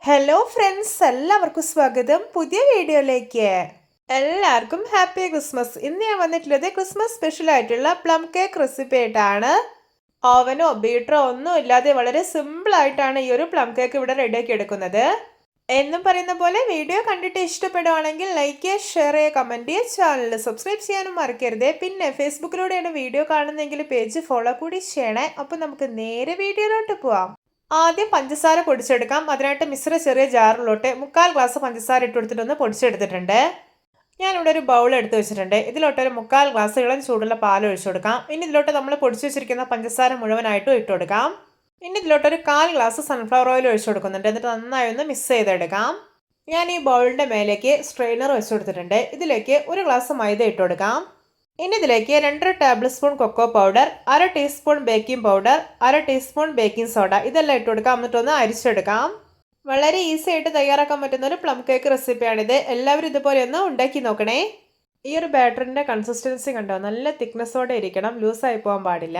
Hello friends, എല്ലാവർക്കും സ്വാഗതം പുതിയ വീഡിയോയിലേക്ക്. എല്ലാവർക്കും ഹാപ്പി ക്രിസ്മസ്. ഇന്ന് ഞാൻ വന്നിട്ടുള്ളത് ക്രിസ്മസ് സ്പെഷ്യൽ ആയിട്ടുള്ള പ്ലം കേക്ക് റെസിപ്പി ആയിട്ടാണ്. ഓവനോ ബീറ്ററോ ഒന്നും ഇല്ലാതെ വളരെ സിമ്പിൾ ആയിട്ടാണ് ഈ ഒരു പ്ലം കേക്ക് ഇവിടെ റെഡിയാക്കി എടുക്കുന്നത്. എന്നും പറയുന്ന പോലെ വീഡിയോ കണ്ടിട്ട് ഇഷ്ടപ്പെടുവാണെങ്കിൽ ലൈക്ക് ചെയ്യുക, ഷെയർ ചെയ്യുക, കമൻറ്റ് ചെയ്യുക, ചാനൽ സബ്സ്ക്രൈബ് ചെയ്യാനും മറക്കരുത്. പിന്നെ ഫേസ്ബുക്കിലൂടെയാണ് വീഡിയോ കാണുന്നതെങ്കിൽ പേജ് ഫോളോ കൂടി ചെയ്യണേ. അപ്പോൾ നമുക്ക് നേരെ വീഡിയോയിലോട്ട് പോവാം. ആദ്യം പഞ്ചസാര പൊടിച്ചെടുക്കാം. അതിനായിട്ട് മിശ്ര ചെറിയ ജാറിലോട്ട് 1/4 ഗ്ലാസ് പഞ്ചസാര ഇട്ട് കൊടുത്തിട്ടൊന്ന് പൊടിച്ചെടുത്തിട്ടുണ്ട്. ഞാനിവിടെ ഒരു ബൗൾ എടുത്ത് വെച്ചിട്ടുണ്ട്. ഇതിലോട്ട് ഒരു 1/4 ഗ്ലാസ് ഇളം ചൂടുള്ള പാൽ ഒഴിച്ചു കൊടുക്കാം. ഇനി ഇതിലോട്ട് നമ്മൾ പൊടിച്ചു വെച്ചിരിക്കുന്ന പഞ്ചസാര മുഴുവനായിട്ടും ഇട്ട് കൊടുക്കാം. ഇനി ഇതിലോട്ട് ഒരു 1/4 ഗ്ലാസ് സൺഫ്ലവർ ഓയിൽ ഒഴിച്ചു കൊടുക്കുന്നുണ്ട്. എന്നിട്ട് നന്നായി ഒന്ന് മിക്സ് ചെയ്തെടുക്കാം. ഞാൻ ഈ ബൗളിൻ്റെ മേലേക്ക് സ്ട്രെയിനർ വെച്ച് കൊടുത്തിട്ടുണ്ട്. ഇതിലേക്ക് ഒരു ഗ്ലാസ് മൈദ ഇട്ട് കൊടുക്കാം. ഇനി ഇതിലേക്ക് 2 tablespoon cocoa powder, 1/2 teaspoon baking powder, 1/2 teaspoon baking soda ഇതെല്ലാം ഇട്ട് കൊടുക്കാം. എന്നിട്ടൊന്ന് അരിച്ചെടുക്കാം. വളരെ ഈസി ആയിട്ട് തയ്യാറാക്കാൻ പറ്റുന്ന ഒരു പ്ലം കേക്ക് റെസിപ്പിയാണിത്. എല്ലാവരും ഇതുപോലെ ഒന്ന് ഉണ്ടാക്കി നോക്കണേ. ഈ ഒരു ബാറ്ററിൻ്റെ കൺസിസ്റ്റൻസി കണ്ടോ, നല്ല തിക്നെസ്സോടെ ഇരിക്കണം, ലൂസായി പോകാൻ പാടില്ല.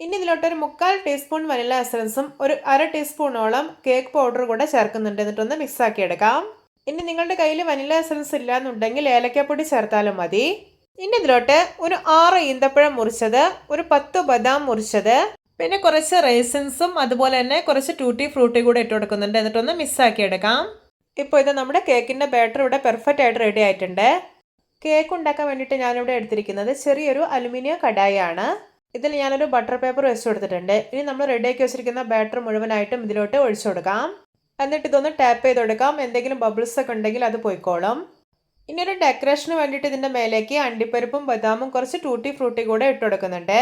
ഇനി ഇതിലോട്ടൊരു 1/4 ടീസ്പൂൺ വനില എസൻസും ഒരു 1/2 ടീസ്പൂണോളം കേക്ക് പൗഡർ കൂടെ ചേർക്കുന്നുണ്ട്. എന്നിട്ടൊന്ന് മിക്സ് ആക്കി എടുക്കാം. ഇനി നിങ്ങളുടെ കയ്യിൽ വനില എസൻസ് ഇല്ലാന്നുണ്ടെങ്കിൽ ഏലക്കപ്പൊടി ചേർത്താലും മതി. ഇനി ഇതിലോട്ട് ഒരു 6 ഈന്തപ്പഴം മുറിച്ചത്, ഒരു 10 ബദാം മുറിച്ചത്, പിന്നെ കുറച്ച് റൈസിൻസും അതുപോലെ തന്നെ കുറച്ച് ടൂട്ടി ഫ്രൂട്ടി കൂടെ ഇട്ട് കൊടുക്കുന്നുണ്ട്. എന്നിട്ടൊന്ന് മിക്സാക്കി എടുക്കാം. ഇപ്പോൾ ഇത് നമ്മുടെ കേക്കിൻ്റെ ബാറ്റർ ഇവിടെ പെർഫെക്റ്റ് ആയിട്ട് റെഡി ആയിട്ടുണ്ട്. കേക്ക് ഉണ്ടാക്കാൻ വേണ്ടിയിട്ട് ഞാനിവിടെ എടുത്തിരിക്കുന്നത് ചെറിയൊരു അലുമിനിയം കടായാണ്. ഇതിൽ ഞാനൊരു ബട്ടർ പേപ്പർ വെച്ച് കൊടുത്തിട്ടുണ്ട്. ഇനി നമ്മൾ റെഡിയാക്കി വെച്ചിരിക്കുന്ന ബാറ്റർ മുഴുവനായിട്ടും ഇതിലോട്ട് ഒഴിച്ചു കൊടുക്കാം. എന്നിട്ട് ഇതൊന്ന് ടാപ്പ് ചെയ്ത് കൊടുക്കാം. എന്തെങ്കിലും ബബിൾസ് ഒക്കെ ഉണ്ടെങ്കിൽ അത് പോയിക്കോളും. ഇനി ഒരു ഡെക്കറേഷന് വേണ്ടിയിട്ട് ഇതിൻ്റെ മേലേക്ക് അണ്ടിപ്പരിപ്പും ബദാമും കുറച്ച് ടൂട്ടി ഫ്രൂട്ടി കൂടെ ഇട്ട് കൊടുക്കുന്നുണ്ട്.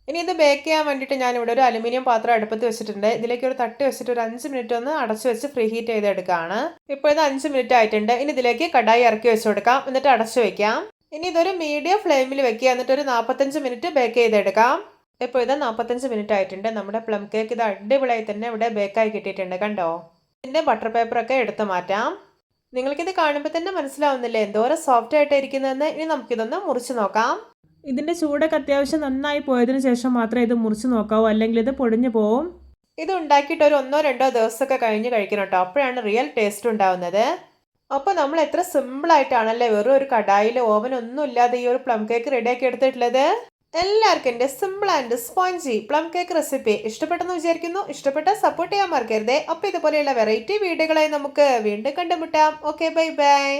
ഇനി ഇത് ബേക്ക് ചെയ്യാൻ വേണ്ടിയിട്ട് ഞാനിവിടെ ഒരു അലുമിനിയം പാത്രം അടുപ്പത്ത് വെച്ചിട്ടുണ്ട്. ഇതിലേക്ക് ഒരു തട്ട് വെച്ചിട്ട് ഒരു 5 മിനിറ്റ് ഒന്ന് അടച്ചു വെച്ച് ഫ്രീ ഹീറ്റ് ചെയ്തെടുക്കുകയാണ്. ഇപ്പോൾ ഇത് 5 മിനിറ്റ് ആയിട്ടുണ്ട്. ഇനി ഇതിലേക്ക് കടായി ഇറക്കി വെച്ച് കൊടുക്കാം. എന്നിട്ട് അടച്ചു വയ്ക്കാം. ഇനി ഇതൊരു മീഡിയം ഫ്ലെയിമിൽ വെക്കുക. എന്നിട്ട് ഒരു 45 മിനിറ്റ് ബേക്ക് ചെയ്തെടുക്കാം. ഇപ്പോൾ ഇത് 45 മിനിറ്റ് ആയിട്ടുണ്ട്. നമ്മുടെ പ്ലം കേക്ക് ഇത് അടിപൊളിയായി തന്നെ ഇവിടെ ബേക്കായി കിട്ടിയിട്ടുണ്ട്. കണ്ടോ, ഇതിൻ്റെ ബട്ടർ പേപ്പറൊക്കെ എടുത്ത് മാറ്റാം. നിങ്ങൾക്കിത് കാണുമ്പോൾ തന്നെ മനസ്സിലാവുന്നില്ലേ എന്തോരം സോഫ്റ്റ് ആയിട്ടാണ് ഇരിക്കുന്നതെന്ന്. ഇനി നമുക്കിതൊന്ന് മുറിച്ച് നോക്കാം. ഇതിൻ്റെ ചൂടൊക്കെ അത്യാവശ്യം നന്നായി പോയതിനു ശേഷം മാത്രമേ ഇത് മുറിച്ച് നോക്കാവൂ, അല്ലെങ്കിൽ ഇത് പൊടിഞ്ഞു പോവും. ഇത് ഉണ്ടാക്കിയിട്ട് ഒരു 1-2 ദിവസമൊക്കെ കഴിഞ്ഞ് കഴിക്കണം കേട്ടോ. അപ്പോഴാണ് റിയൽ ടേസ്റ്റ് ഉണ്ടാവുന്നത്. അപ്പോൾ നമ്മൾ എത്ര സിമ്പിളായിട്ടാണല്ലേ വെറും ഒരു കടായിൽ ഓവനൊന്നും ഇല്ലാതെ ഈ ഒരു പ്ലം കേക്ക് റെഡിയാക്കി എടുത്തിട്ടുള്ളത്. എല്ലാവർക്കും എൻ്റെ simple and spongy plum cake recipe ഇഷ്ടപ്പെട്ടെന്ന് വിചാരിക്കുന്നു. ഇഷ്ടപ്പെട്ടാൽ സപ്പോർട്ട് ചെയ്യാൻ മറക്കരുതേ. അപ്പോൾ ഇതുപോലെയുള്ള വെറൈറ്റി വീഡിയോകളായി നമുക്ക് വീണ്ടും കണ്ടുമുട്ടാം. Okay, bye bye.